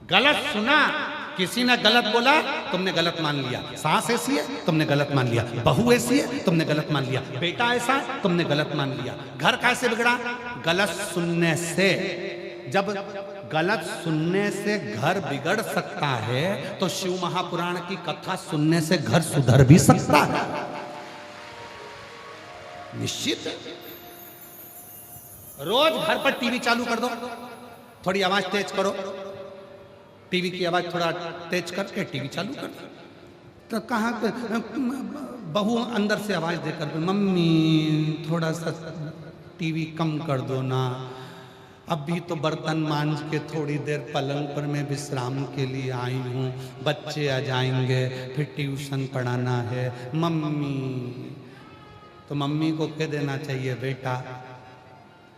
गलत सुना, किसी ने गलत बोला, तुमने गलत मान लिया। सास ऐसी है, तुमने गलत मान लिया। बहू ऐसी है, तुमने गलत मान लिया। बेटा ऐसा है, तुमने गलत मान लिया। घर कैसे बिगड़ा? गलत सुनने से। जब गलत सुनने से घर बिगड़ सकता है तो शिव महापुराण की कथा सुनने से घर सुधर भी सकता है, निश्चित। रोज घर पर टीवी चालू कर दो, थोड़ी आवाज तेज करो, टीवी की आवाज थोड़ा तेज करके टीवी चालू कर दो। तो कहाँ बहू अंदर से आवाज देकर, मम्मी थोड़ा सा टीवी कम कर दो ना, अभी तो बर्तन मांज के थोड़ी देर पलंग पर मैं विश्राम के लिए आई हूँ, बच्चे आ जाएंगे, फिर ट्यूशन पढ़ाना है मम्मी। तो मम्मी को कह देना चाहिए, बेटा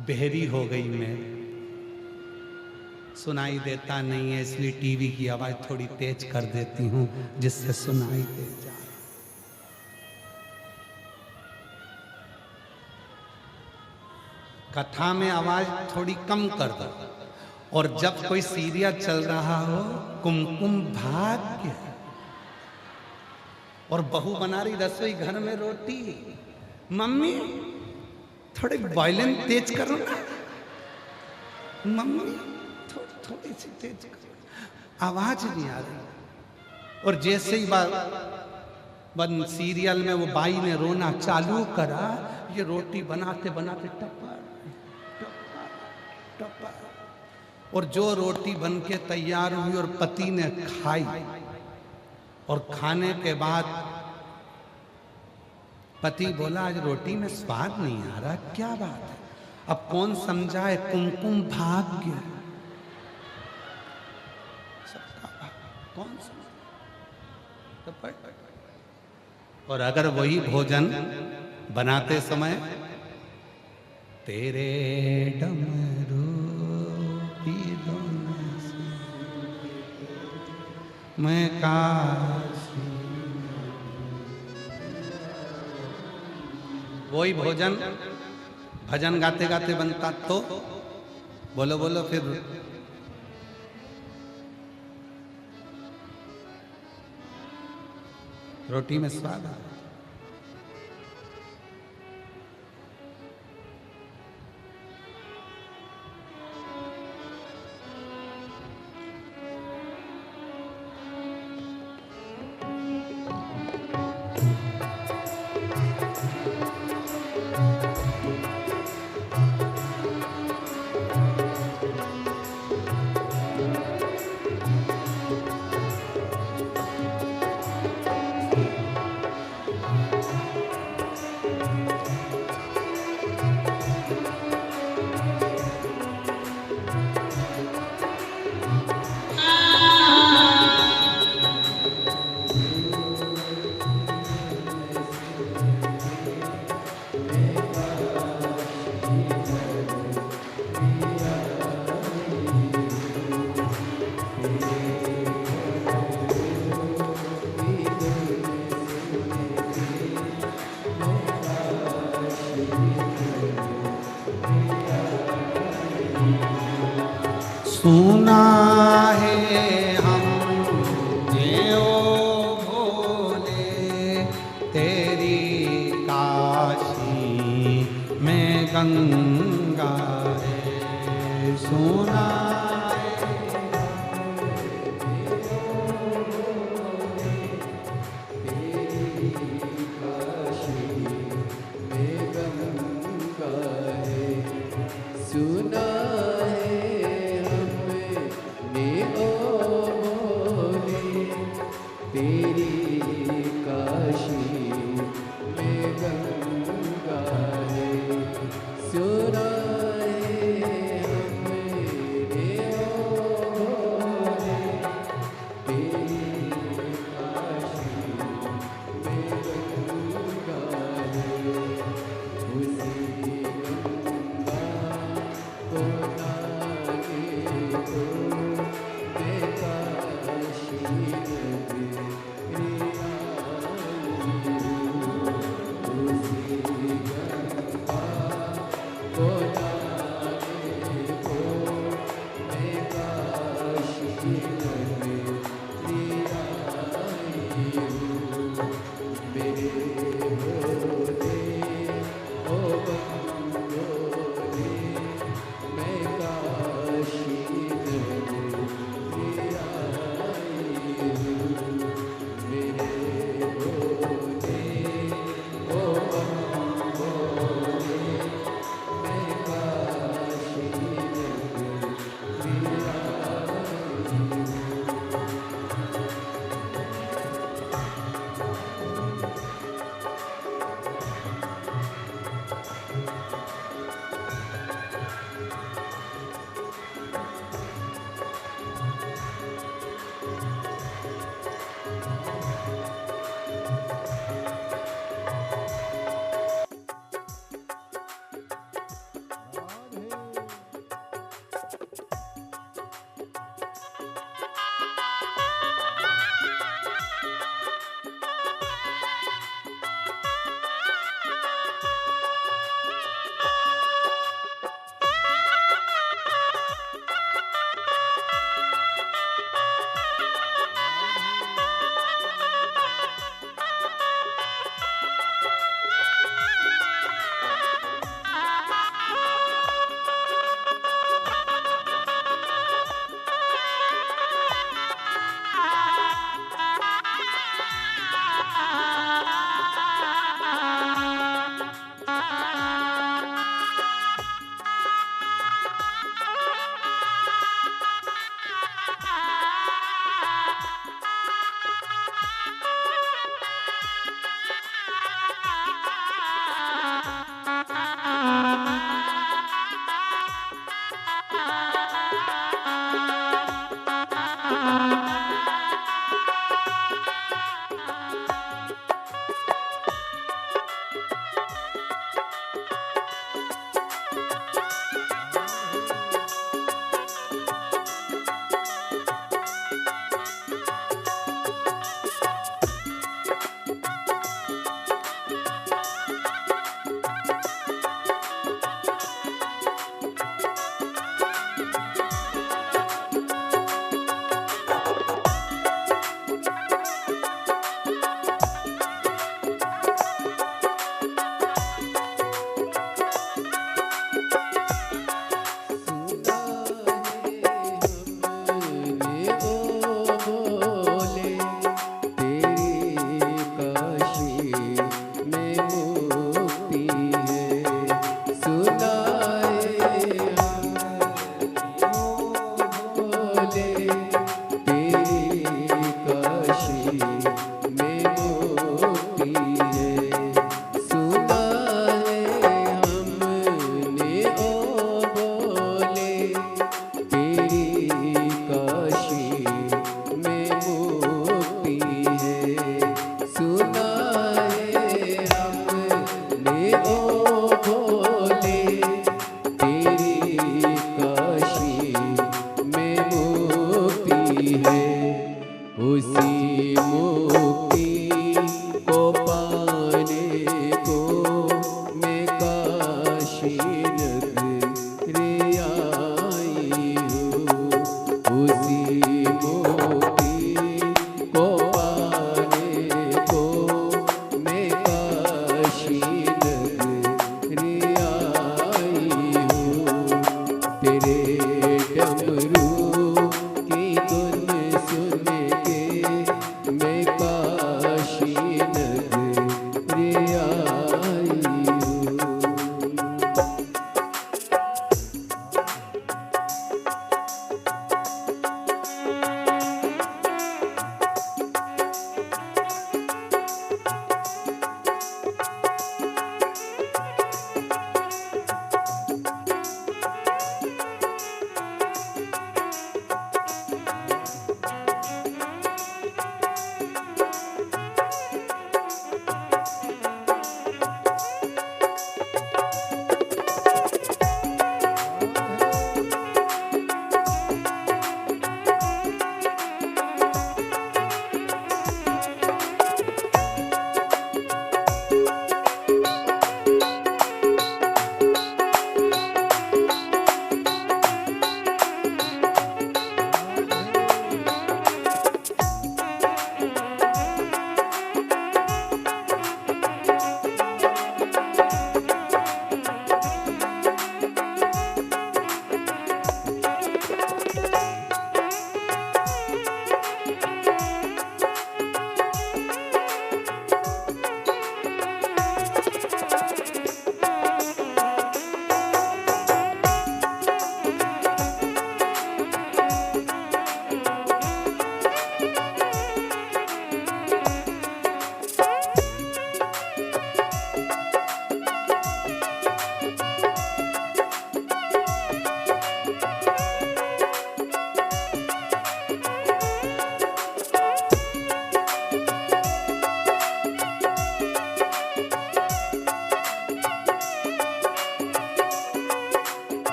बहरी हो गई मैं, सुनाई देता नहीं है, इसलिए टीवी की आवाज थोड़ी तेज कर देती हूँ जिससे सुनाई दे जाए। कथा में आवाज थोड़ी कम कर दो। और जब कोई सीरियल चल रहा हो, कुमकुम भाग्य, और बहू बना रही रसोई घर में रोटी, मम्मी थोड़े वायलिन तेज करो ना, मम्मी थोड़ी सी तेज करो, आवाज नहीं आ रही। और जैसे ही बन सीरियल में वो बाई ने रोना चालू करा, ये रोटी बनाते बनाते टपा टपा, और जो रोटी बन के तैयार हुई और पति ने खाई, और खाने के बाद पति बोला, आज रोटी में स्वाद नहीं आ रहा, क्या बात है? अब कौन समझाए? कुमकुम भाग्य, सबका कौन समझाए? और अगर वही भोजन बनाते समय तेरे डमरू की धुन से मैं काशी, वही भोजन भजन गाते गाते बनता तो बोलो बोलो, फिर रोटी में स्वाद आ। सुना है हमने ओ भोले, तेरी काशी में गंगा है। सुना सुना है हमने ओ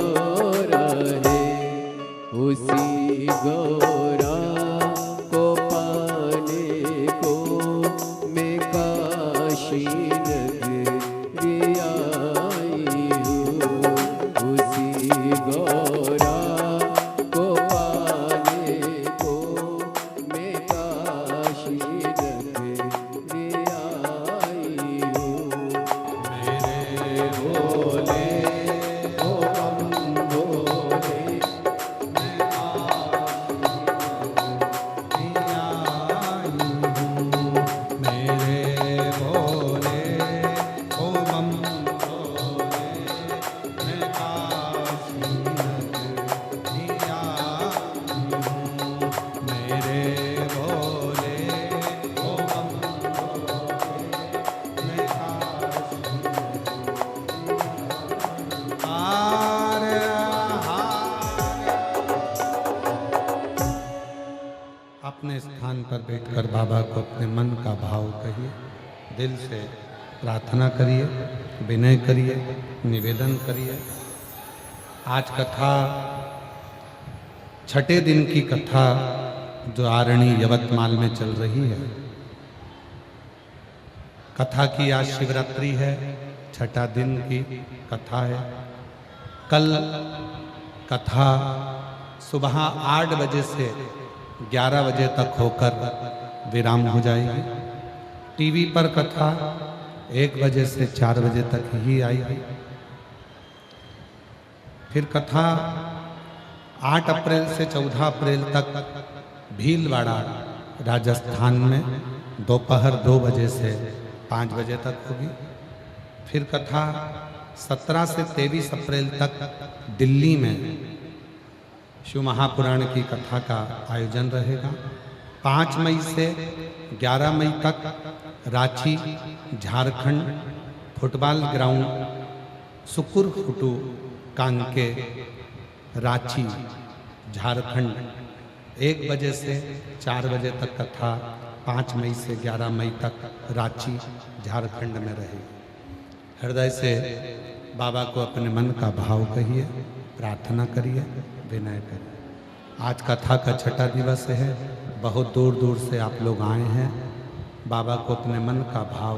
गौरा है, उसी गौरा को पाने को मैं काशी नगरी आई हूँ। उसी गौरा को पाने को मैं काशी नगरी आई हूँ। मेरे भोले ओ बम भोले, अपने स्थान पर बैठकर बाबा को अपने मन का भाव कहिए, दिल से प्रार्थना करिए, विनय करिए, निवेदन करिए। आज कथा छठे दिन की कथा जो आरणी यवतमाल में चल रही है। कथा की आज शिवरात्रि है, छठा दिन की कथा है। कल कथा सुबह 8 बजे से 11 बजे तक होकर विराम हो जाएगी। टीवी पर कथा 1 बजे से 4 बजे तक ही आएगी। फिर कथा 8 अप्रैल से 14 अप्रैल तक भीलवाड़ा राजस्थान में दोपहर 2 बजे से 5 बजे तक होगी। फिर कथा 17 से 23 अप्रैल तक दिल्ली में शिव महापुराण की कथा का आयोजन रहेगा। 5 मई से 11 मई तक रांची झारखंड फुटबॉल ग्राउंड सुकुर फुटू कांके रांची झारखंड 1 बजे से 4 बजे तक कथा 5 मई से 11 मई तक रांची झारखंड में रहेगी। हृदय से बाबा को अपने मन का भाव कहिए, प्रार्थना करिए, विनय करिए। आज कथा का छठा दिवस है। बहुत दूर दूर से आप लोग आए हैं। बाबा को अपने मन का भाव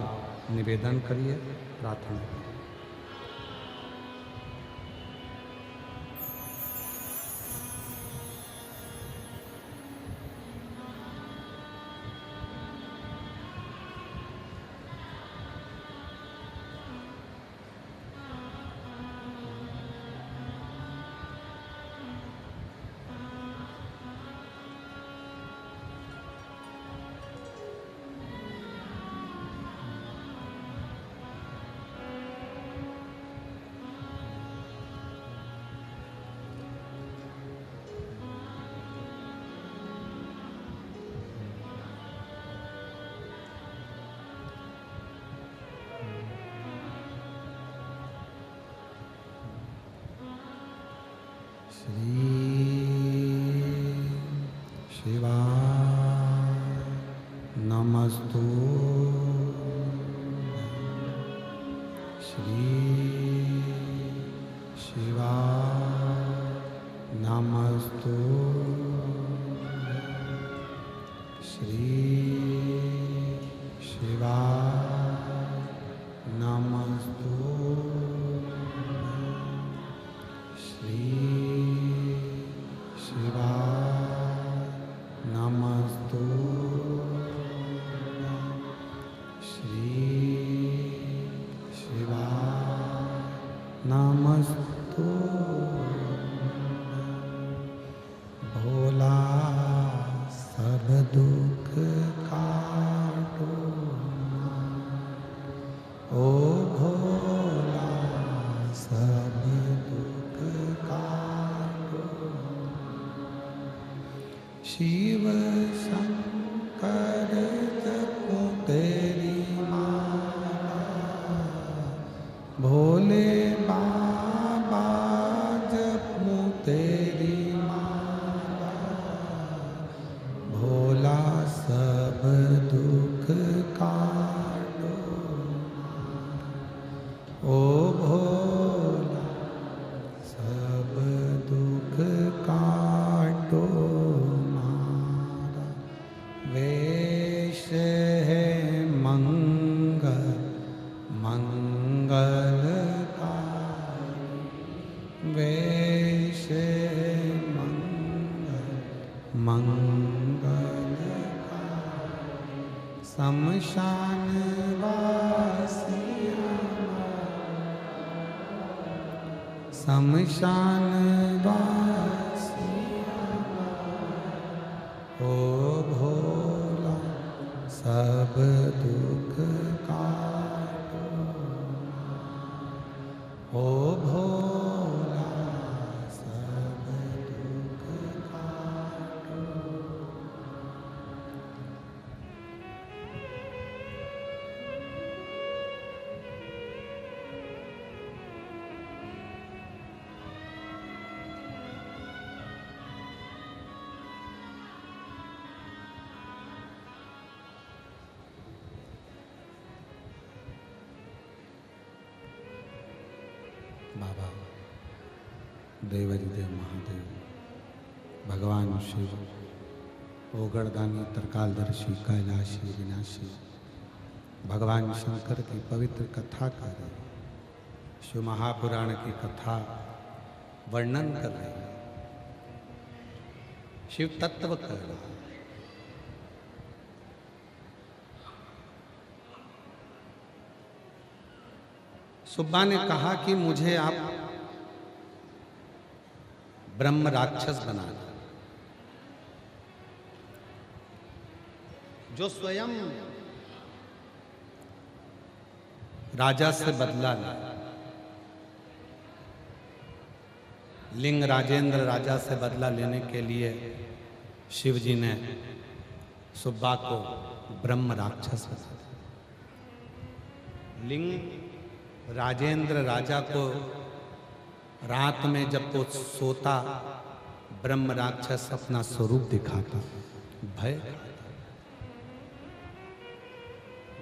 निवेदन करिए, प्रार्थना करिए। नमस्तु श्री शिवाय नमस्तु श्री शिवाय नमस्तु श्री शिवाय नमस्तु नमस्तु भोला सब दुख काटो। ओ भोला सब दुख काटो। शिव शंकर जपो तेरी माला। भोले बाबा जपो तेरी माला। भोला सब दुख काटो। ओ भोला सब मंगल शमशान वासिया शमशान वासिया ओ भोला सब दुख काटो ओ भोला सब दुख काटो। बाबा देवरिदेव महादेव भगवान शिव ओगड़दानी तरकालदर्शी कैलाशी विनाशी भगवान शंकर की पवित्र कथा कर रहे हैं। शिव महापुराण की कथा वर्णन कर रहे हैं, शिव तत्व कर रहा है। सुब्बा ने कहा कि मुझे आप ब्रह्म राक्षस बना दो, जो स्वयं राजा से बदला ले। लिंग राजेंद्र राजा से बदला लेने के लिए शिव जी ने सुब्बा को ब्रह्म राक्षस बना दिया। लिंग राजेंद्र राजा को रात में जब वो सोता ब्रह्म राक्षस अपना स्वरूप दिखाता, भय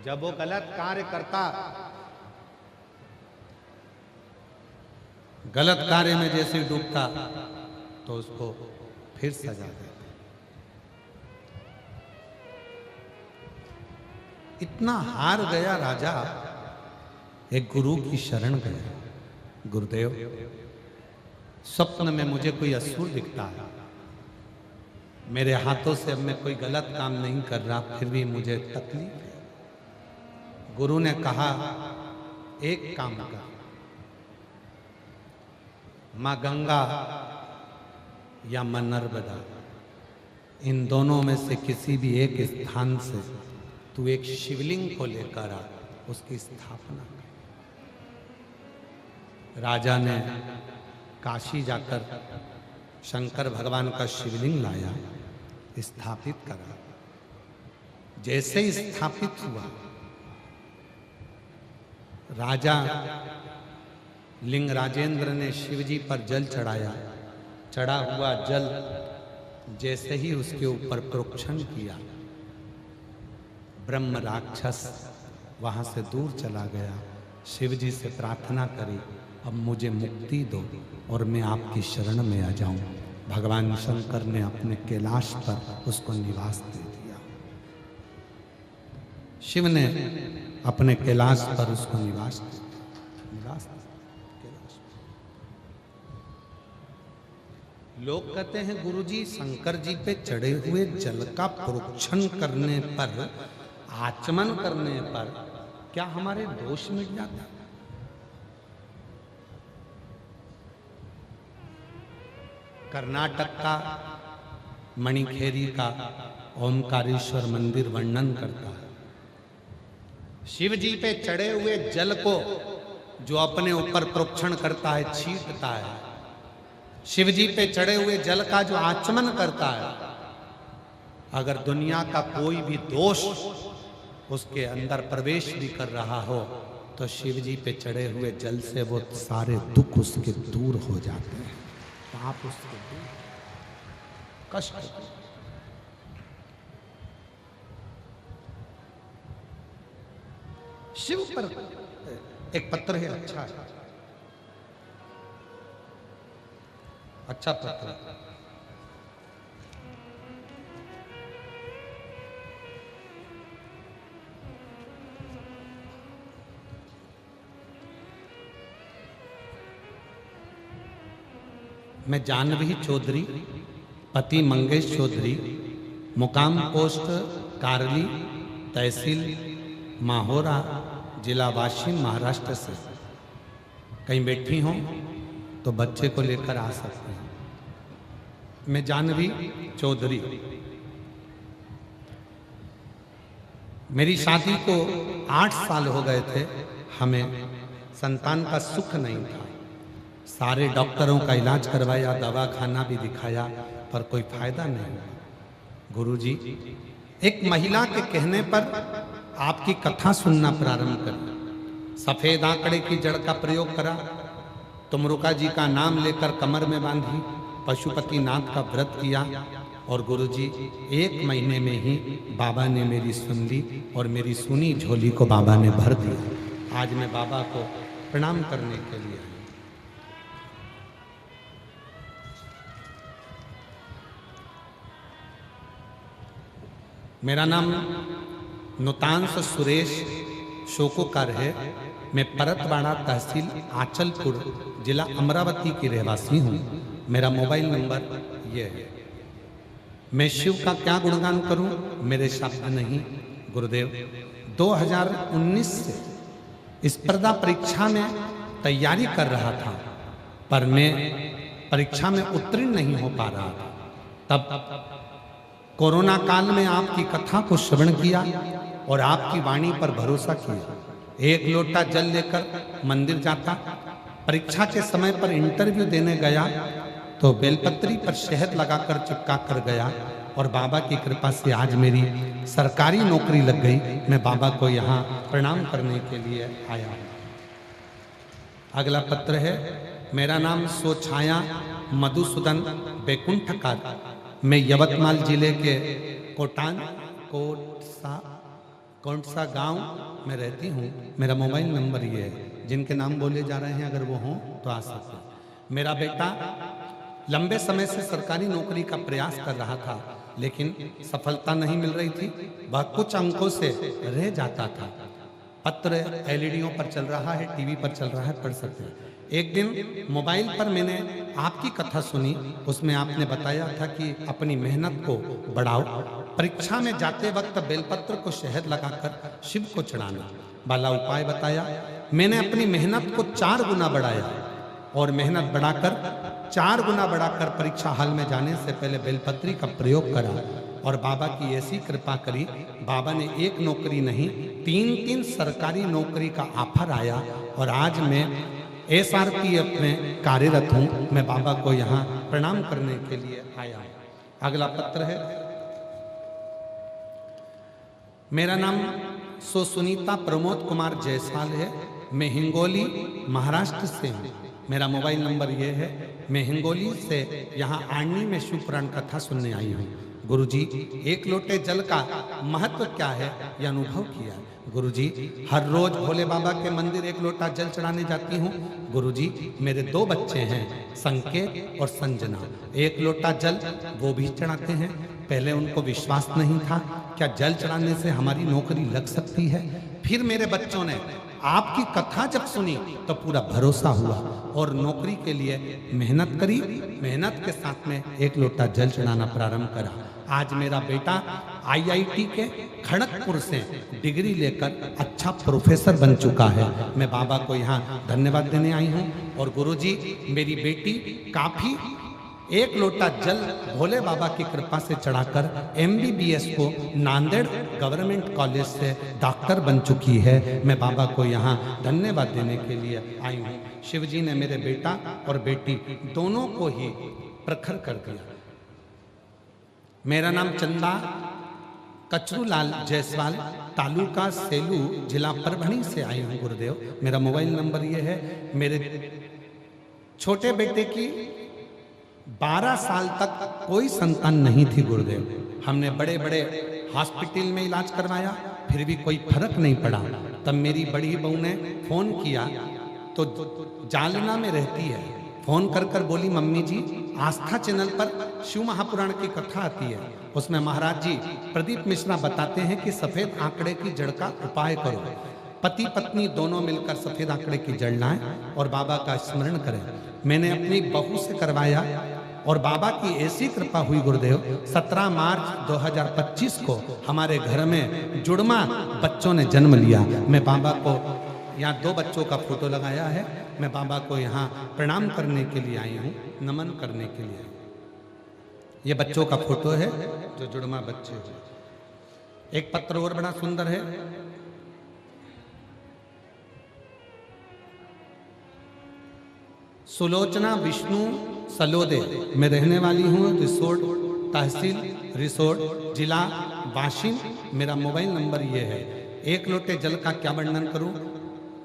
जब वो गलत कार्य करता, गलत कार्य में जैसे डूबता तो उसको फिर सजा देता। इतना हार गया राजा, एक गुरु की शरण गया। गुरुदेव, स्वप्न में मुझे कोई असुर दिखता है, मेरे हाथों से अब मैं कोई गलत काम नहीं कर रहा, फिर भी मुझे तकलीफ है। गुरु ने कहा एक काम कर, माँ गंगा या माँ नर्मदा, इन दोनों में से किसी भी एक स्थान से तू एक शिवलिंग को लेकर आ, उसकी स्थापना कर। राजा ने काशी जाकर शंकर भगवान का शिवलिंग लाया, स्थापित करा। जैसे ही स्थापित हुआ, राजा लिंग राजेंद्र ने शिवजी पर जल चढ़ाया। चढ़ा हुआ जल जैसे ही उसके ऊपर प्रोक्षण किया, ब्रह्म राक्षस वहां से दूर चला गया। शिवजी से प्रार्थना करी, अब मुझे मुक्ति दो और मैं आपकी शरण में आ जाऊं। भगवान शंकर ने अपने कैलाश पर उसको निवास दे दिया। शिव ने अपने कैलाश पर उसको निवास दे दिया। कैलाश। लोग कहते हैं गुरुजी, शंकर जी पे चढ़े हुए जल का प्रोक्षण करने पर, आचमन करने पर क्या हमारे दोष मिट जाता? कर्नाटक का मणिखेरी का ओमकारेश्वर मंदिर वर्णन करता है, शिव जी पे चढ़े हुए जल को जो अपने ऊपर प्रोक्षण करता है, छींटता है, शिव जी पे चढ़े हुए जल का जो आचमन करता है, अगर दुनिया का कोई भी दोष उसके अंदर प्रवेश भी कर रहा हो तो शिव जी पे चढ़े हुए जल से वो सारे दुख उसके दूर हो जाते हैं। आप उसके दूर कष्ट, शिव पर एक पत्र है, अच्छा पत्र। मैं जानवी चौधरी, पति मंगेश चौधरी, मुकाम पोस्ट कारली, तहसील माहोरा, जिला वाशिम, महाराष्ट्र से कहीं बैठी हों तो बच्चे को लेकर आ सकते हैं। मैं जानवी चौधरी, मेरी शादी को 8 साल हो गए थे। हमें संतान का सुख नहीं था। सारे डॉक्टरों का इलाज करवाया, दवा खाना भी दिखाया, पर कोई फायदा नहीं। गुरुजी, एक महिला के कहने पर आपकी कथा सुनना प्रारंभ करें। सफेद आंकड़े की जड़ का प्रयोग करा, तुमरुका जी का नाम लेकर कमर में बांधी, पशुपति नाथ का व्रत किया, और गुरुजी 1 महीने में ही बाबा ने मेरी सुन ली और मेरी सुनी झोली को बाबा ने भर दिया। आज मैं बाबा को प्रणाम करने के लिए आया। मेरा नाम नुतांश सुरेश शोकोकर है। मैं परतवाड़ा तहसील आंचलपुर जिला अमरावती की रहवासी हूँ। मेरा मोबाइल नंबर ये है। मैं शिव का क्या गुणगान करूं, मेरे शब्द नहीं। गुरुदेव 2019 से स्पर्धा परीक्षा में तैयारी कर रहा था, पर मैं परीक्षा में उत्तीर्ण नहीं हो पा रहा था। तब कोरोना काल में आपकी कथा को श्रवण किया और आपकी वाणी पर भरोसा किया। 1 लोटा जल लेकर मंदिर जाता, परीक्षा के समय पर इंटरव्यू देने गया तो बेलपत्री पर शहद लगाकर चिपका कर गया, और बाबा की कृपा से आज मेरी सरकारी नौकरी लग गई। मैं बाबा को यहाँ प्रणाम करने के लिए आया हूँ। अगला पत्र है। मेरा नाम सोछाया मधुसूदन बैकुंठकार। मैं यवतमाल जिले के कोटसा गांव में रहती हूँ। मेरा मोबाइल नंबर ये है। जिनके नाम बोले जा रहे हैं अगर वो हों तो आ सकते हैं। मेरा बेटा लंबे समय से सरकारी नौकरी का प्रयास कर रहा था, लेकिन सफलता नहीं मिल रही थी। वह कुछ अंकों से रह जाता था। पत्र एलईडीओं पर चल रहा है, टीवी पर चल रहा है, पढ़ सकते हैं। एक दिन मोबाइल पर मैंने आपकी कथा सुनी। उसमें आपने बताया था कि अपनी मेहनत को बढ़ाओ, परीक्षा में जाते वक्त बेलपत्र को शहद लगाकर शिव को चढ़ाना वाला उपाय बताया। मैंने अपनी मेहनत को 4 गुना बढ़ाया और मेहनत बढ़ाकर 4 गुना बढ़ाकर परीक्षा हॉल में जाने से पहले बेलपत्री का प्रयोग करा, और बाबा की ऐसी कृपा करी। बाबा ने 1 नौकरी नहीं 3 सरकारी नौकरी का ऑफर आया, और आज मैं SRPF में कार्यरत हूँ। मैं बाबा को यहाँ प्रणाम करने के लिए आया हूँ। अगला पत्र है। मेरा नाम सुनीता प्रमोद कुमार जायसवाल है। मैं हिंगोली महाराष्ट्र से हूँ। मेरा मोबाइल नंबर ये है। मैं हिंगोली से यहाँ आर्नी में शिव पुराण कथा सुनने आई हूँ। गुरुजी, 1 लोटे जल का महत्व क्या है यह अनुभव किया। गुरुजी, हर रोज भोले बाबा के मंदिर 1 लोटा जल चढ़ाने जाती हूँ। गुरुजी, मेरे 2 बच्चे हैं, संकेत और संजना। 1 लोटा जल वो भी चढ़ाते हैं। पहले उनको विश्वास नहीं था क्या जल चढ़ाने से हमारी नौकरी लग सकती है। फिर मेरे बच्चों ने आपकी कथा जब सुनी तो पूरा भरोसा हुआ और नौकरी के लिए मेहनत करी। मेहनत के साथ में 1 लोटा जल चढ़ाना प्रारंभ करा। आज मेरा बेटा IIT के खड़गपुर से डिग्री लेकर अच्छा प्रोफेसर बन चुका है। मैं बाबा को यहाँ धन्यवाद देने आई हूँ। और गुरुजी, मेरी बेटी काफी 1 लोटा जल भोले बाबा की कृपा से चढ़ाकर MBBS को नांदेड़ गवर्नमेंट कॉलेज से डॉक्टर बन चुकी है। मैं बाबा को यहाँ धन्यवाद देने के लिए आई हूँ। शिव जी ने मेरे बेटा और बेटी दोनों को ही प्रखर कर दिया। मेरा नाम चंदा कचरूलाल जायसवाल, तालुका सेलू, जिला परभणी से आई हूँ। गुरुदेव, मेरा मोबाइल नंबर ये है। मेरे छोटे बेटे की 12 साल तक कोई संतान नहीं थी। गुरुदेव, हमने बड़े बड़े हॉस्पिटल में इलाज करवाया, फिर भी कोई फर्क नहीं पड़ा। तब मेरी बड़ी बहू ने फोन किया, तो जालना में रहती है, फोन कर कर बोली, मम्मी जी आस्था चैनल पर शिव महापुराण की कथा आती है, उसमें महाराज जी प्रदीप मिश्रा बताते हैं कि सफेद आंकड़े की जड़ का उपाय करो। पति पत्नी दोनों मिलकर सफेद आंकड़े की जड़ लाएं और बाबा का स्मरण करें। मैंने अपनी बहू से करवाया और बाबा की ऐसी कृपा हुई गुरुदेव, 17 मार्च 2025 को हमारे घर में जुड़मा बच्चों ने जन्म लिया। मैं बाबा को यहाँ 2 बच्चों का फोटो लगाया है, मैं बाबा को यहाँ प्रणाम करने के लिए आई हूँ, नमन करने के लिए। ये बच्चों का फोटो है जो जुड़मा बच्चे हुए। एक पत्र और बड़ा सुंदर है, सुलोचना विष्णु सलोदे मैं रहने वाली हूँ, रिसोड तहसील रिसोड जिला वाशिम। मेरा मोबाइल नंबर ये है। एक लोटे जल का क्या वर्णन करूं।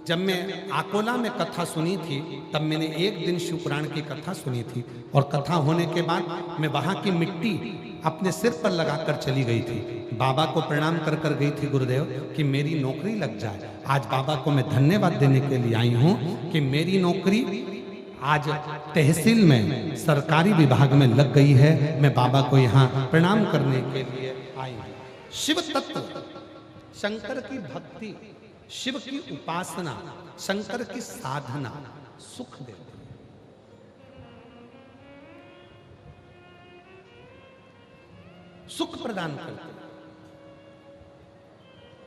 जब मैं आकोला में कथा सुनी थी तब मैंने एक दिन शिवपुराण की कथा सुनी थी और कथा होने के बाद मैं वहां की मिट्टी अपने सिर पर लगाकर चली गई थी। बाबा को प्रणाम कर कर गई थी गुरुदेव कि मेरी नौकरी लग जाए। आज बाबा को मैं धन्यवाद देने के लिए आई हूँ कि मेरी नौकरी आज तहसील में सरकारी विभाग में लग गई है। मैं बाबा को यहाँ प्रणाम करने के लिए आई हूँ। शिव तत्व, शंकर की भक्ति, शिव की उपासना, शंकर की साधना सुख देती है। सुख प्रदान करते हैं।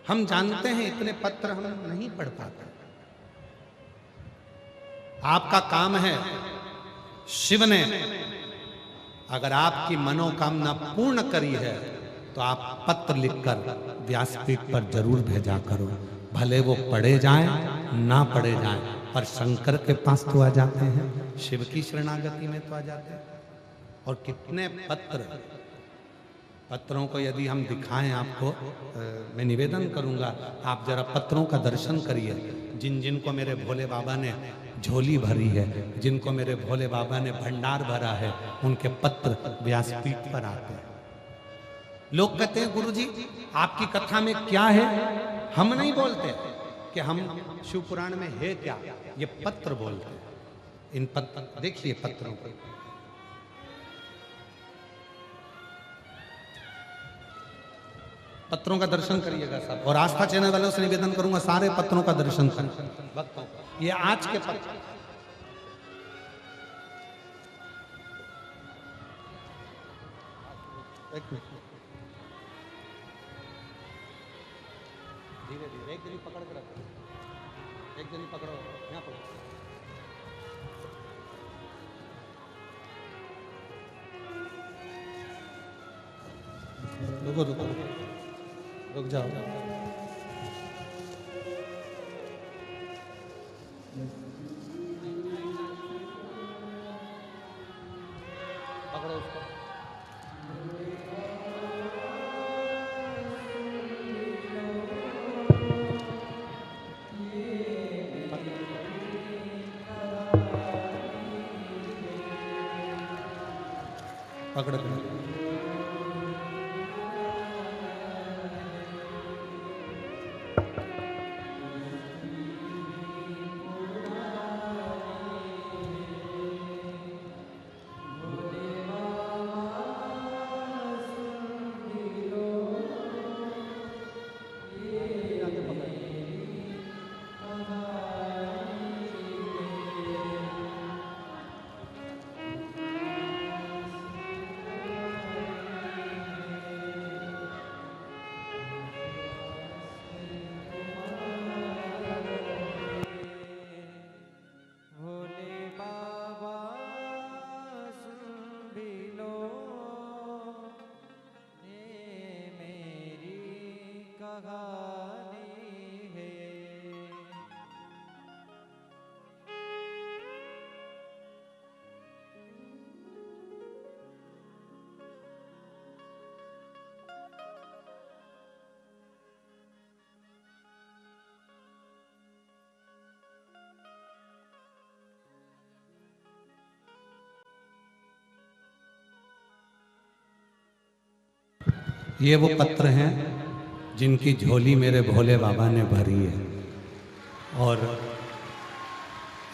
हम जानते हैं इतने पत्र हम नहीं पढ़ पाते। आपका काम है, शिव ने अगर आपकी मनोकामना पूर्ण करी है तो आप पत्र लिखकर व्यासपीठ पर जरूर भेजा करो। भले वो पढ़े जाएं ना पढ़े जाएं, पर शंकर के पास तो आ जाते हैं, शिव की शरणागति में तो आ जाते हैं। और कितने पत्रों को यदि हम दिखाएं आपको, मैं निवेदन करूंगा आप जरा पत्रों का दर्शन करिए। जिन जिनको मेरे भोले बाबा ने झोली भरी है, जिनको मेरे भोले बाबा ने भंडार भरा है, उनके पत्र व्यासपीठ पर आते हैं। लोग कहते हैं गुरुजी आपकी कथा में क्या है। हम नहीं बोलते कि हम शिव पुराण में है क्या, ये पत्र बोलते हैं। इन पत्र देखिए, पत्रों पर पत्रों का दर्शन करिएगा सब। और आस्था चैनल वालों से निवेदन करूंगा सारे पत्रों का दर्शन करें। भक्तों, ये आज के पत्र, एक मिनट, धीरे धीरे, एक दिन पकड़ के रखो, एक दिन पकड़ो, यहाँ पकड़ो। रुको रुको रुक जाओ। पकड़ो उसको। पकड़ के ये वो पत्र हैं जिनकी झोली मेरे भोले बाबा ने भरी है। और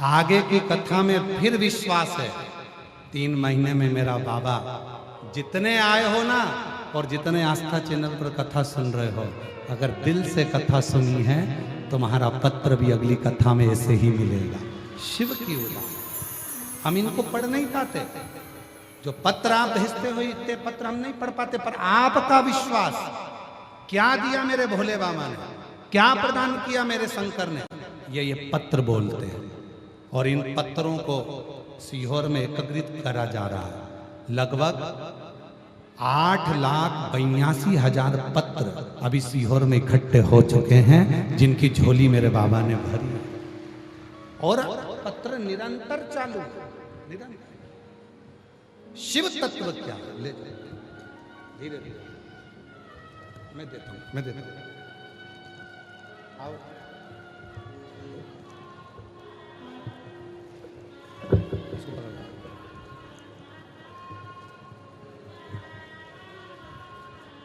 आगे की कथा में फिर विश्वास है, 3 महीने में मेरा बाबा जितने आए हो ना और जितने आस्था चैनल पर कथा सुन रहे हो, अगर दिल से कथा सुनी है तुम्हारा पत्र भी अगली कथा में ऐसे ही मिलेगा। शिव की उदाहरण हम इनको पढ़ नहीं पाते, जो पत्र आप भेजते हो इतने पत्र हम नहीं पढ़ पाते, पर आपका विश्वास क्या दिया मेरे भोले बाबा ने, क्या प्रदान किया मेरे शंकर ने, ये पत्र बोलते हैं। और इन पत्रों को सीहोर में एकत्रित करा जा रहा है। लगभग 8,82,000 पत्र अभी सीहोर में इकट्ठे हो चुके हैं, जिनकी झोली मेरे बाबा ने भरी है। और पत्र निरंतर चालू, निरंतर। शिव तत्व क्या ले धीरे धीरे मैं देता हूं। आओ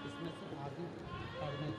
इसमें से आदि पढ़ने का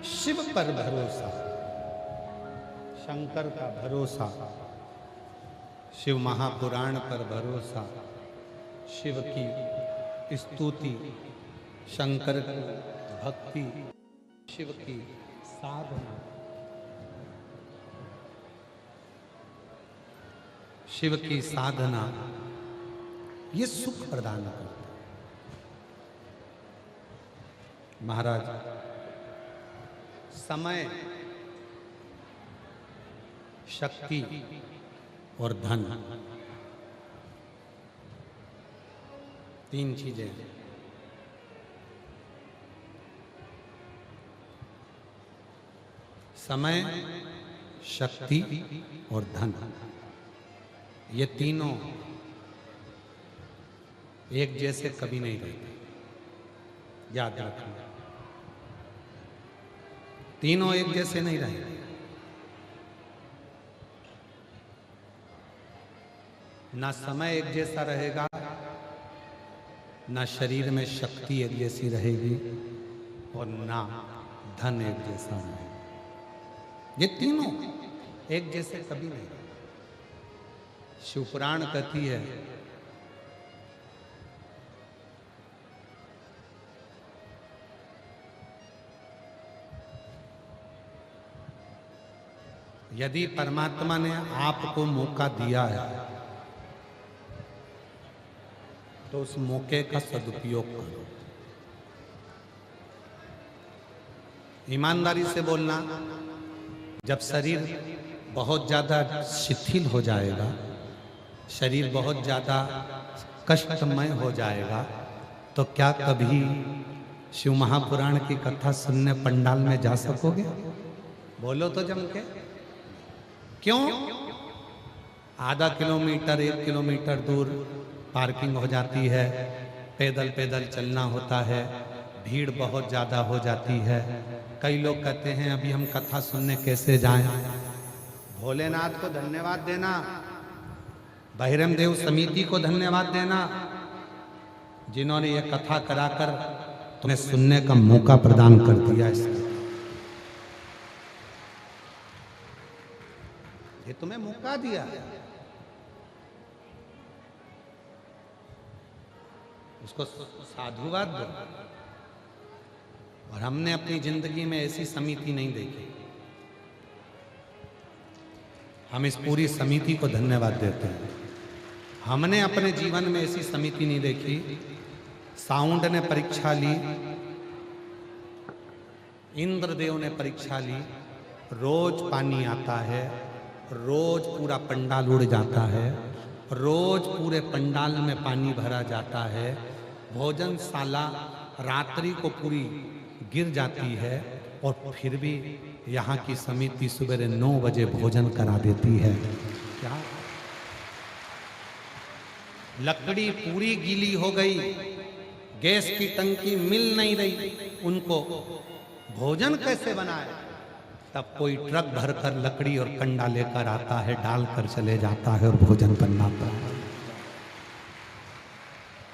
शिव पर भरोसा, शंकर का भरोसा, शिव महापुराण पर भरोसा, शिव की स्तुति, शंकर की भक्ति, शिव की साधना, शिव की साधना ये सुख प्रदान करता है। महाराज समय, शक्ति और धन, तीन चीजें हैं। समय, शक्ति और धन, ये तीनों एक जैसे कभी नहीं रहते, याद रखना। तीनों एक जैसे नहीं रहेंगे। ना समय एक जैसा रहेगा, ना शरीर में शक्ति एक जैसी रहेगी, और ना धन एक जैसा रहेगा। ये तीनों एक जैसे कभी नहीं। शिवपुराण कहती है यदि परमात्मा ने आपको मौका दिया है तो उस मौके का सदुपयोग करो। ईमानदारी से बोलना, जब शरीर बहुत ज़्यादा शिथिल हो जाएगा, शरीर बहुत ज़्यादा कष्टमय हो जाएगा, तो क्या कभी शिव महापुराण की कथा सुनने पंडाल में जा सकोगे? बोलो तो जम के। क्यों? आधा किलोमीटर 1 किलोमीटर दूर पार्किंग हो जाती है, पैदल पैदल चलना होता है, भीड़ बहुत ज़्यादा हो जाती है। कई लोग कहते हैं अभी हम कथा सुनने कैसे जाएं? भोलेनाथ को धन्यवाद देना, बहिरम देव समिति को धन्यवाद देना, जिन्होंने ये कथा कराकर तुम्हें सुनने का मौका प्रदान कर दिया। ये तुम्हें मौका दिया, उसको साधुवाद दो। और हमने अपनी जिंदगी में ऐसी समिति नहीं देखी। हम इस पूरी समिति को धन्यवाद देते हैं। हमने अपने जीवन में ऐसी समिति नहीं देखी। साउंड ने परीक्षा ली, इंद्रदेव ने परीक्षा ली। रोज पानी आता है, रोज पूरा पंडाल उड़ जाता है, रोज पूरे पंडाल में पानी भरा जाता है। भोजनशाला रात्रि को पूरी गिर जाती है और फिर भी यहाँ की समिति सुबह 9 बजे भोजन करा देती है। क्या लकड़ी पूरी गीली हो गई, गैस की टंकी मिल नहीं रही, उनको भोजन कैसे बनाए? तब कोई ट्रक भरकर लकड़ी और कंडा लेकर आता है, डालकर चले जाता है और भोजन बनाता है।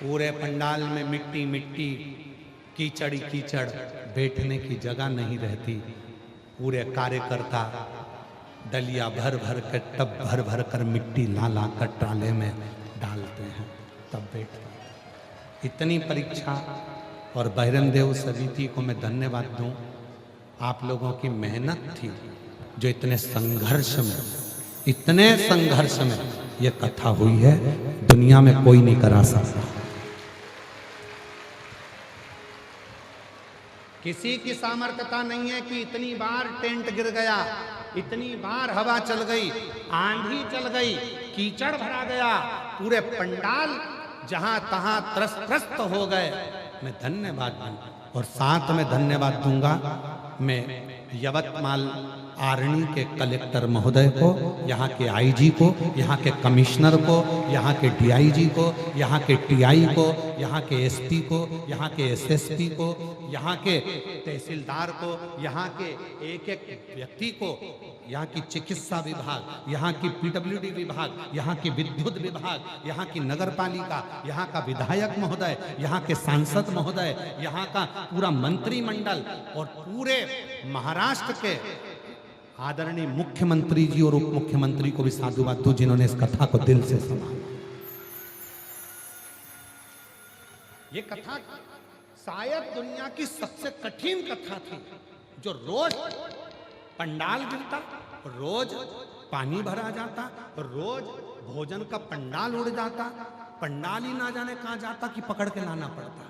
पूरे पंडाल में मिट्टी मिट्टी, कीचड़ कीचड़, बैठने की जगह नहीं रहती। पूरे कार्यकर्ता डलिया भर भर कर, टब भर भर कर मिट्टी ला ला कर ट्राले में डालते हैं, तब बैठते हैं। इतनी परीक्षा। और बहिरन देव समिति को मैं धन्यवाद दूं। आप लोगों की मेहनत थी जो इतने संघर्ष में ये कथा हुई है। दुनिया में कोई नहीं करा सकता। किसी की सामर्थ्यता नहीं है कि इतनी बार टेंट गिर गया, इतनी बार हवा चल गई, आंधी चल गई, कीचड़ भरा गया, पूरे पंडाल जहां तहां त्रस्त हो गए। मैं धन्यवाद दूं और साथ में धन्यवाद दूंगा मैं यवतमाल आरणी के कलेक्टर महोदय को, यहाँ के आईजी को, यहाँ के कमिश्नर को, यहाँ के डीआईजी को, यहाँ के टीआई को, यहाँ के एसपी को, यहाँ के एसएसपी को, यहाँ के तहसीलदार को, यहाँ के एक एक व्यक्ति को, यहाँ की चिकित्सा विभाग, यहाँ की पीडब्ल्यूडी विभाग, यहाँ की विद्युत विभाग, यहाँ की नगर पालिका, यहाँ का विधायक महोदय, यहाँ के सांसद महोदय, यहाँ का पूरा मंत्रिमंडल और पूरे महाराष्ट्र के आदरणीय मुख्यमंत्री जी और उप मुख्यमंत्री को भी साधुवाद दूं, जिन्होंने इस कथा को दिल से सुना। ये कथा शायद दुनिया की सबसे कठिन कथा थी, जो रोज पंडाल गिरता, रोज पानी भरा जाता, रोज भोजन का पंडाल उड़ जाता, पंडाल ही ना जाने कहां जाता कि पकड़ के लाना पड़ता।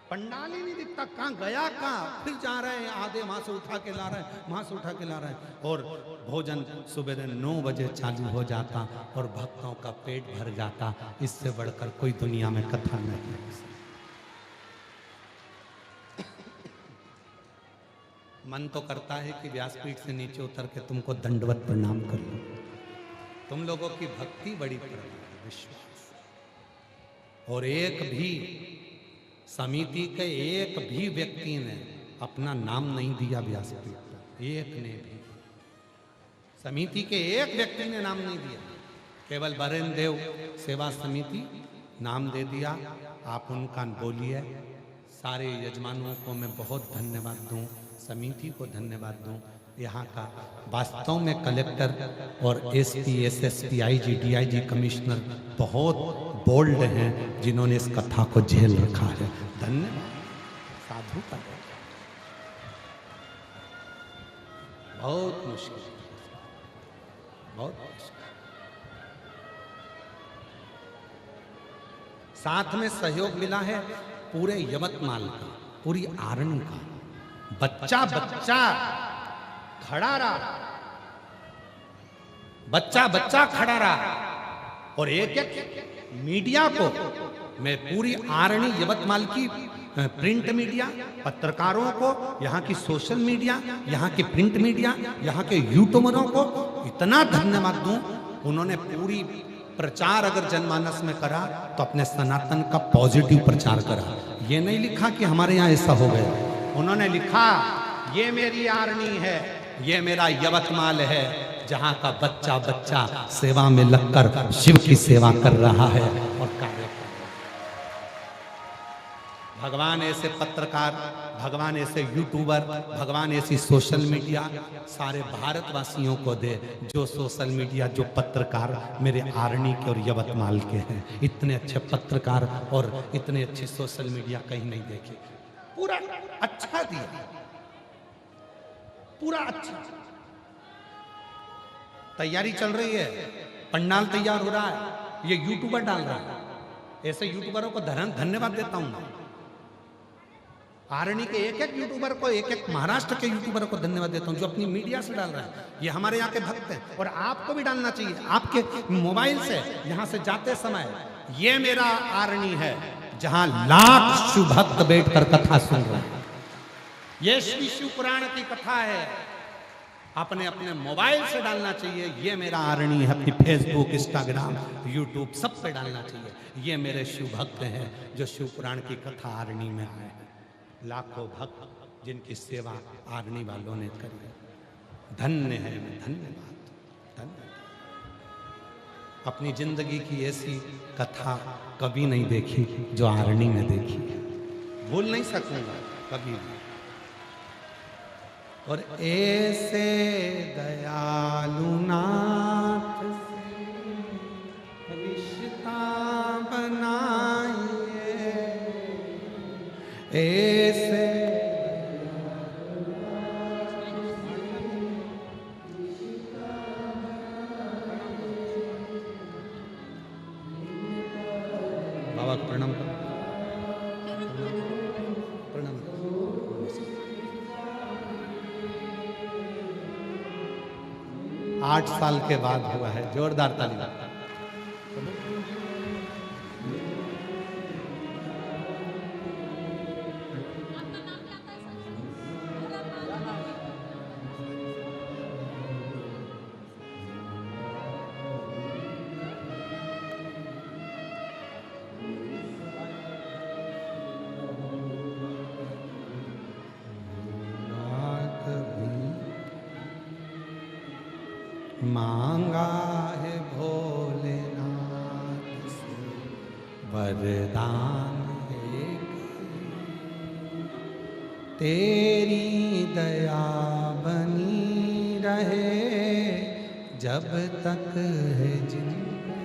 पंडाल ही नहीं दिखता, कहां गया, कहां फिर जा रहे हैं, आधे वहां से उठा के ला रहे हैं, वहां से उठा के ला रहे हैं। और भोजन सुबह 9 बजे चालू हो जाता और भक्तों का पेट भर जाता। इससे बढ़कर कोई दुनिया में कथा नहीं है। मन तो करता है कि व्यासपीठ से नीचे उतर के तुमको दंडवत प्रणाम कर लो। तुम लोगों की भक्ति बड़ी प्रबल है, विश्वास। और एक भी समिति के एक भी व्यक्ति ने अपना नाम नहीं दिया व्यासपीठ पर, एक ने भी। समिति के एक व्यक्ति ने नाम नहीं दिया, केवल बहिरन देव सेवा समिति नाम दे दिया। आप उनका बोलिए। सारे यजमानों को मैं बहुत धन्यवाद दूं, समिति को धन्यवाद दूं। यहाँ का वास्तव में कलेक्टर और SP, SSP, IG, DIG, commissioner बहुत बोल्ड हैं, जिन्होंने इस कथा को झेल रखा है। धन्यवाद। साधु का बहुत मुश्किल, बहुत मुश्किल। साथ में सहयोग मिला है पूरे यवतमाल का, पूरी आरणी का। बच्चा बच्चा खड़ा रहा, बच्चा बच्चा खड़ा रहा। और एक एक मीडिया को मैं पूरी आरणी यवतमाल की प्रिंट मीडिया, पत्रकारों को, यहाँ की सोशल मीडिया, यहाँ की प्रिंट मीडिया, यहाँ के यूट्यूबरों को इतना धन्यवाद दूं। उन्होंने पूरी प्रचार अगर जनमानस में करा तो अपने सनातन का पॉजिटिव प्रचार करा। ये नहीं लिखा कि हमारे यहाँ ऐसा हो गया। उन्होंने लिखा ये मेरी आरणी है, ये मेरा यवतमाल है, जहां का बच्चा बच्चा सेवा में लगकर शिव की सेवा कर रहा है और कार्य कर रहा है। भगवान ऐसे पत्रकार, भगवान ऐसे यूट्यूबर, भगवान ऐसी सोशल मीडिया सारे भारतवासियों को दे, जो सोशल मीडिया, जो पत्रकार मेरे आरणी के और यवतमाल के हैं। इतने अच्छे पत्रकार और इतने अच्छी सोशल मीडिया कहीं नहीं देखी। पूरा अच्छा दिया, पूरा अच्छा। तैयारी चल रही है, पंडाल तैयार हो रहा है, ये यूट्यूबर डाल रहा है। ऐसे यूट्यूबरों को धन्यवाद देता हूं मैं। आरणी के एक एक यूट्यूबर को, एक एक महाराष्ट्र के यूट्यूबर को धन्यवाद देता हूं जो अपनी मीडिया से डाल रहा है। ये हमारे यहाँ के भक्त हैं और आपको भी डालना चाहिए। आपके मोबाइल से यहां से जाते समय, ये मेरा आरणी है जहां लाख शिव भक्त बैठकर कथा सुन रहे हैं। ये श्री शिव पुराण की कथा है, अपने अपने मोबाइल से डालना चाहिए। ये मेरा आरणी है, अपनी फेसबुक, इंस्टाग्राम, यूट्यूब सब पे डालना चाहिए। ये मेरे शिव भक्त हैं जो शिव पुराण की कथा आरणी में आए हैं। लाखों भक्त जिनकी सेवा आरणी वालों ने करी, धन्य है मैं, धन्यवाद, धन्यवाद। अपनी जिंदगी की ऐसी कथा कभी नहीं देखी जो आरणी में देखी, भूल नहीं सकूंगा कभी भी। और ऐसे दयालु नाथ से रिश्ता बनाइए, ऐसे बाबा को प्रणाम करो, प्रणाम। 8 साल के बाद हुआ है, जोरदार ताली। मांगा है भोलेनाथ से वरदान एक, तेरी दया बनी रहे जब तक है जिंदगी,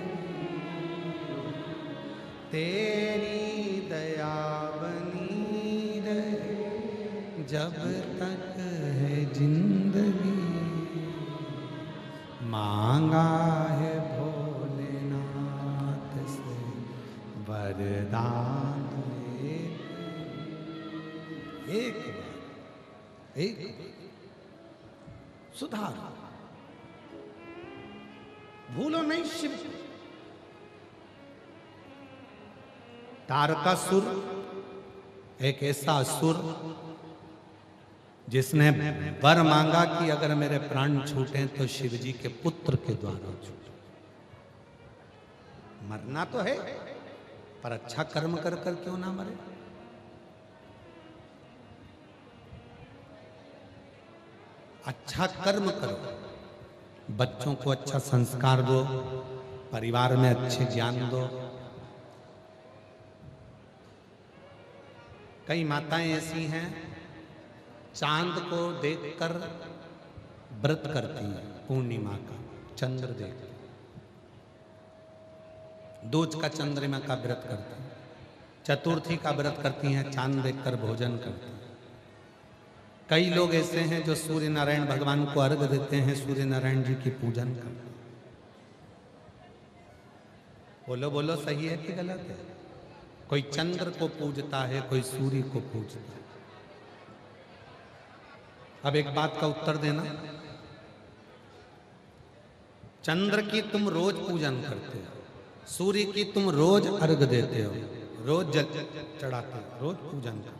तेरी दया बनी रहे जब तक है जिंदगी। मांगा है भोलेनाथ से वरदान एक बार, एक सुधार, भूलो नहीं शिव। तारकासुर एक ऐसा असुर जिसने वर मांगा कि अगर मेरे प्राण छूटे तो शिव जी के पुत्र के द्वारा छूटे। मरना तो है पर अच्छा कर्म कर कर क्यों ना मरे। अच्छा कर्म करो, बच्चों को अच्छा संस्कार दो, परिवार में अच्छे ज्ञान दो। कई माताएं ऐसी हैं चांद को देखकर व्रत करती हैं, पूर्णिमा का चंद्र देख, दूज का चंद्रमा का व्रत करती हैं, चतुर्थी का व्रत करती हैं, चांद देखकर भोजन करती हैं। कई लोग ऐसे हैं जो सूर्य नारायण भगवान को अर्घ देते हैं, सूर्य नारायण जी की पूजन करते हैं। बोलो बोलो सही है कि गलत है? कोई चंद्र को पूजता है, कोई सूर्य को पूजता है। अब एक बात का उत्तर देना, चंद्र की तुम रोज पूजन करते हो, सूर्य की तुम रोज अर्घ देते हो, रोज जल चढ़ाते हो, रोज पूजन करते हो।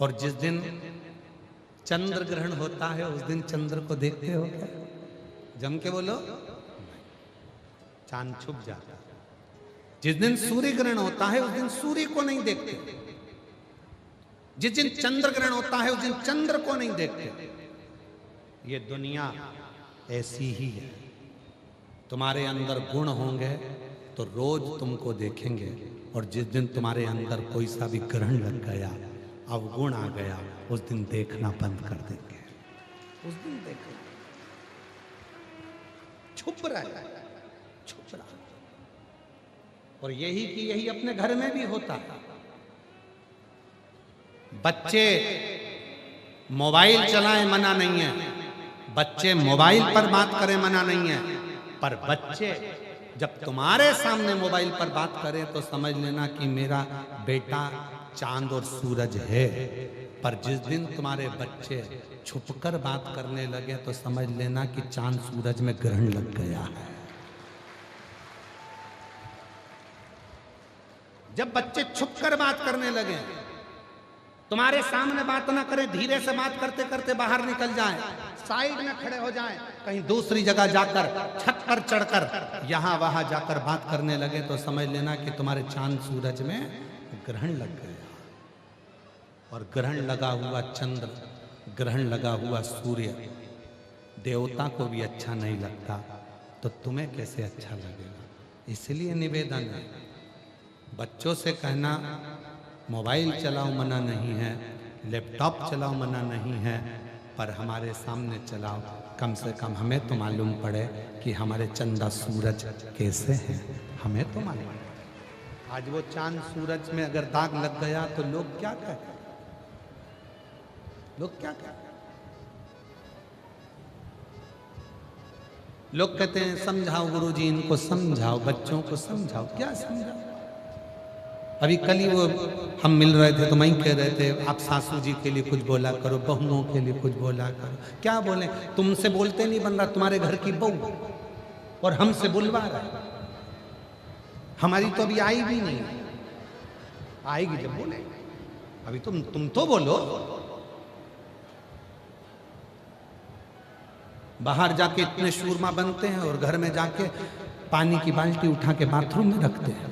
और जिस दिन चंद्र ग्रहण होता है उस दिन चंद्र को देखते हो क्या? जम के बोलो, चांद छुप जाता है। जिस दिन सूर्य ग्रहण होता है उस दिन सूर्य को नहीं देखते, जिस दिन चंद्र ग्रहण होता है उस दिन चंद्र को नहीं देखते। ये दुनिया ऐसी ही है। तुम्हारे अंदर गुण होंगे तो रोज तुमको देखेंगे, और जिस दिन तुम्हारे अंदर कोई सा भी ग्रहण लग गया, अवगुण आ गया, उस दिन देखना बंद कर देंगे। उस दिन देखो, छुप रहा है, छुप रहा। और यही कि यही अपने घर में भी होता है। बच्चे मोबाइल चलाएं मना नहीं है, बच्चे मोबाइल पर बात करें मना नहीं है, पर बच्चे जब तुम्हारे सामने मोबाइल पर बात करें तो समझ लेना कि मेरा बेटा चांद और सूरज है। पर जिस दिन तुम्हारे बच्चे छुपकर बात करने लगे तो समझ लेना कि चांद सूरज में ग्रहण लग गया है। जब बच्चे छुपकर बात करने लगे, तुम्हारे सामने बात ना करें, धीरे से बात करते करते बाहर निकल जाएं, साइड में खड़े हो जाएं, कहीं दूसरी जगह जाकर छत पर चढ़कर यहां वहां जाकर बात करने लगे तो समझ लेना कि तुम्हारे चांद सूरज में ग्रहण लग गया। और ग्रहण लगा हुआ चंद्र, ग्रहण लगा हुआ सूर्य देवता को भी अच्छा नहीं लगता, तो तुम्हें कैसे अच्छा लगेगा? इसलिए निवेदन है, बच्चों से कहना मोबाइल चलाओ मना नहीं है, लैपटॉप चलाओ मना नहीं है, पर हमारे सामने चलाओ, कम से कम हमें तो मालूम पड़े कि हमारे चंदा सूरज कैसे हैं, हमें तो मालूम पड़े। आज वो चांद सूरज में अगर दाग लग गया तो लोग क्या कहें? लोग क्या कहें? लोग कहते हैं समझाओ गुरुजी, इनको समझाओ, बच्चों को समझाओ। क्या समझाओ? अभी कल ही वो हम मिल रहे थे तो मैं कह रहे थे आप सासू जी के लिए कुछ बोला करो, बहुओं के लिए कुछ बोला करो। क्या बोले? तुमसे बोलते नहीं बन रहा, तुम्हारे घर की बहू और हमसे बुलवा रहा। हमारी तो अभी आई भी नहीं, आएगी जब बोले। अभी तुम तो बोलो। बाहर जाके इतने शूरमा बनते हैं और घर में जाके पानी की बाल्टी उठा के बाथरूम में रखते हैं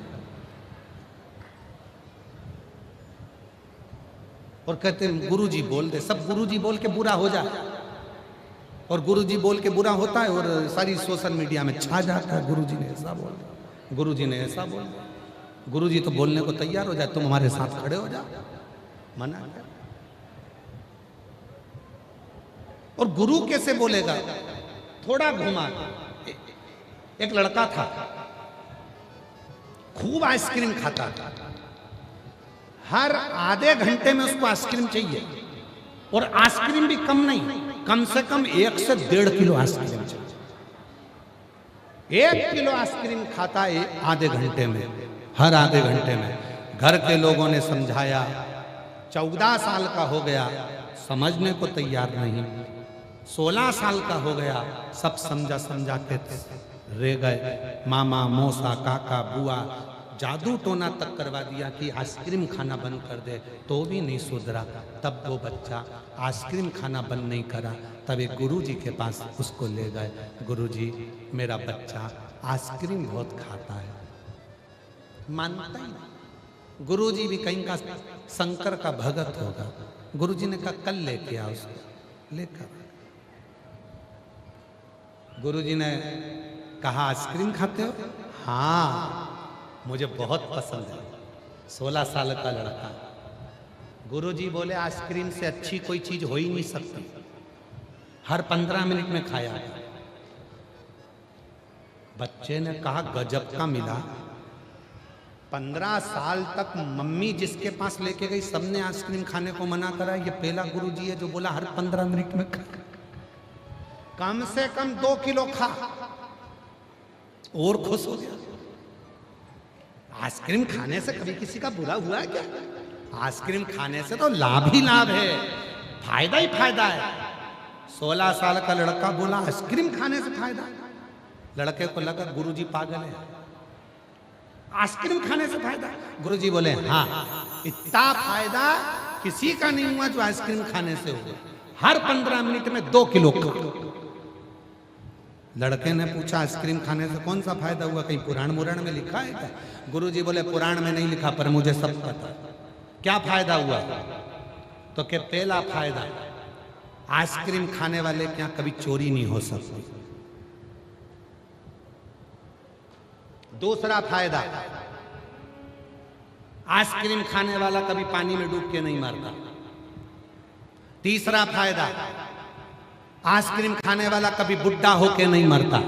और कहते हैं गुरुजी बोल दे। सब गुरुजी बोल के बुरा हो जाए, और गुरुजी बोल के बुरा होता है और सारी सोशल मीडिया में छा जाता है, गुरुजी ने ऐसा बोल दिया, गुरुजी ने ऐसा बोल दिया। गुरुजी तो बोलने को तैयार हो जाए, तुम हमारे साथ खड़े हो जाओ, मना कर। और गुरु कैसे बोलेगा? थोड़ा घुमा। एक लड़का था, खूब आइसक्रीम खाता था, हर आधे घंटे में उसको आइसक्रीम चाहिए, और आइसक्रीम भी कम नहीं, कम से कम 1 से 1.5 किलो आइसक्रीम चाहिए। 1 किलो आइसक्रीम खाता है आधे घंटे में, हर आधे घंटे में। घर के लोगों ने समझाया, 14 साल का हो गया, समझने को तैयार नहीं। 16 साल का हो गया, सब समझा के रह गए। मामा, मौसा, काका, बुआ जादू टोना तक करवा दिया कि आइसक्रीम खाना बंद कर दे, तो भी नहीं सुधरा। तब वो बच्चा आइसक्रीम खाना बंद नहीं करा, तब एक गुरुजी के पास उसको ले गए। गुरुजी, मेरा बच्चा आइसक्रीम बहुत खाता है। मानता ही नहीं। गुरुजी भी कहीं का शंकर का भगत होगा। गुरुजी ने कहा कल लेके आओ उसको। लेकर गुरुजी ने कहा आइसक्रीम खाते हो? हाँ, मुझे बहुत पसंद है। 16 साल का लड़का। गुरुजी बोले आइसक्रीम से अच्छी कोई चीज हो ही नहीं सकती। हर 15 मिनट में खाया। बच्चे ने कहा गजब का मिला। 15 साल तक मम्मी जिसके पास लेके गई सबने आइसक्रीम खाने को मना करा, ये पहला गुरुजी है जो बोला हर 15 मिनट में खा। कम से कम 2 किलो खा। और खुश हो गया। आइसक्रीम खाने से कभी किसी का बुरा हुआ है क्या? आइसक्रीम खाने से तो लाभ ही लाभ है, फायदा ही फायदा है। 16 साल का लड़का बोला आइसक्रीम खाने से फायदा। लड़के को लगा गुरुजी पागल है, आइसक्रीम खाने से फायदा। गुरुजी बोले हाँ, इतना फायदा किसी का नहीं हुआ जो आइसक्रीम खाने से हुआ। हर 15 मिनट में 2 किलो खा। लड़के ने पूछा आइसक्रीम खाने से कौन सा फायदा हुआ, कहीं पुराण मुराण में लिखा है क्या? गुरुजी बोले पुराण में नहीं लिखा, पर मुझे सब पता। क्या फायदा हुआ? तो क्या पहला फायदा, आइसक्रीम खाने वाले के यहां कभी चोरी नहीं हो सकती। दूसरा फायदा, आइसक्रीम खाने वाला कभी पानी में डूब के नहीं मरता। तीसरा फायदा, आइसक्रीम खाने वाला कभी बुढ़ा होके नहीं मरता।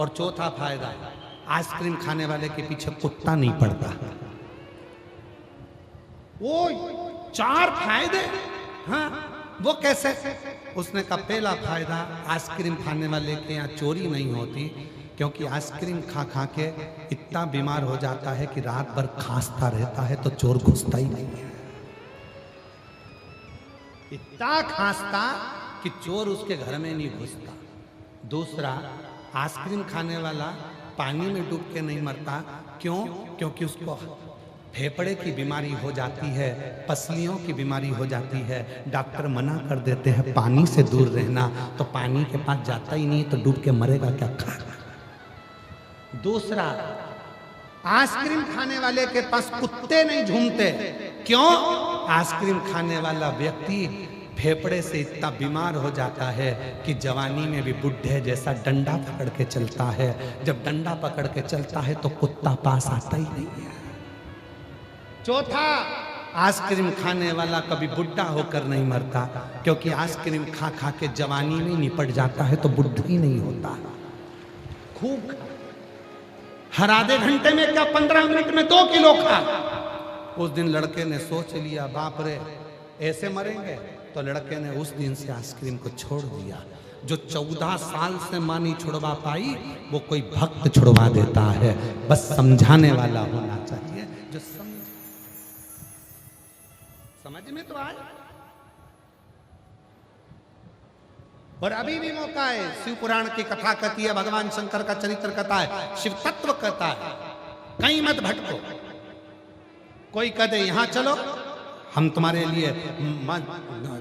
और चौथा फायदा, आइसक्रीम खाने वाले के पीछे कुत्ता नहीं पड़ता। वो 4 फायदे। हाँ, वो कैसे? उसने कहा पहला फायदा, आइसक्रीम खाने वाले के यहाँ चोरी नहीं होती, क्योंकि आइसक्रीम खा खा के इतना बीमार हो जाता है कि रात भर खांसता रहता है तो चोर घुसता ही नहीं है। इतना खांसता कि चोर उसके घर में नहीं घुसता। दूसरा, आइसक्रीम खाने वाला पानी में डूब के नहीं मरता। क्यों? क्योंकि उसको फेफड़े की बीमारी हो जाती है, पसलियों की बीमारी हो जाती है। डॉक्टर मना कर देते हैं पानी से दूर रहना, तो पानी के पास जाता ही नहीं तो डूब के मरेगा क्या खाएगा। दूसरा, आइसक्रीम खाने वाले के पास कुत्ते नहीं झूमते। क्यों? आइसक्रीम खाने वाला व्यक्ति फेफड़े से इतना बीमार हो जाता है कि जवानी में भी बुढ़े जैसा डंडा पकड़ के चलता है। जब डंडा पकड़ के चलता है तो कुत्ता पास आता ही नहीं है। चौथा, आइसक्रीम खाने वाला कभी बुढ़ा होकर नहीं मरता, क्योंकि आइसक्रीम खा खा के जवानी में निपट जाता है तो बुढ़ा ही नहीं होता। खूब हर आधे घंटे में क्या 15 मिनट में 2 किलो खा। उस दिन लड़के ने सोच लिया बाप रे ऐसे मरेंगे, तो लड़के ने उस दिन से आइसक्रीम को छोड़ दिया। जो 14 साल से मां नहीं छुड़वा पाई, वो कोई भक्त छुड़वा देता है। बस समझाने वाला होना चाहिए जो समझ में तो आए। और अभी भी मौका है। शिव पुराण की कथा कहती है, भगवान शंकर का चरित्र कहता है, शिव तत्व कहता है, कहीं मत भटको। कोई कहते यहां चलो हम तुम्हारे लिए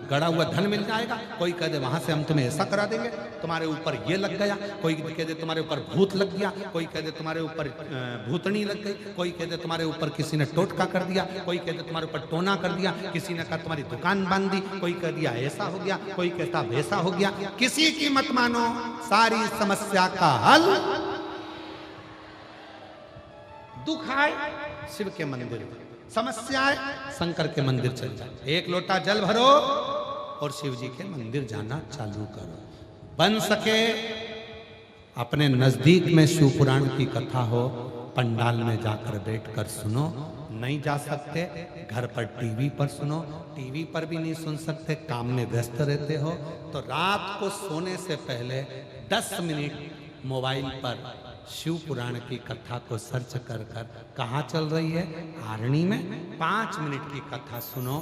गड़ा हुआ धन मिल जाएगा, कोई कह दे वहां से हम तुम्हें ऐसा करा देंगे, तुम्हारे ऊपर ये लग गया, कोई कह दे तुम्हारे ऊपर भूत लग गया, कोई कह दे तुम्हारे ऊपर भूतनी लग गई, कोई कह दे तुम्हारे ऊपर किसी ने टोटका कर दिया, कोई कह दे तुम्हारे ऊपर टोना कर दिया, किसी ने कहा तुम्हारी दुकान बांध दी, कोई कह दिया ऐसा हो गया, कोई कहता वैसा हो गया। किसी की मत मानो, सारी समस्या का हल दुख आए शिव के मंदिर, समस्या है शंकर के मंदिर चल जाए। एक लोटा जल भरो और शिव जी के मंदिर जाना चालू करो। बन सके अपने नजदीक में शिव पुराण की कथा हो, पंडाल में जाकर बैठकर सुनो। नहीं जा सकते घर पर टीवी पर सुनो, टीवी पर भी नहीं सुन सकते, काम में व्यस्त रहते हो, तो रात को सोने से पहले 10 मिनट मोबाइल पर शिव पुराण की कथा को सर्च कर कर कहाँ चल रही है, आरणी में 5 मिनट की कथा सुनो,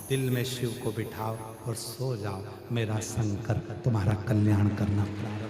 दिल में शिव को बिठाओ और सो जाओ। मेरा शंकर तुम्हारा कल्याण करना प्रारंभ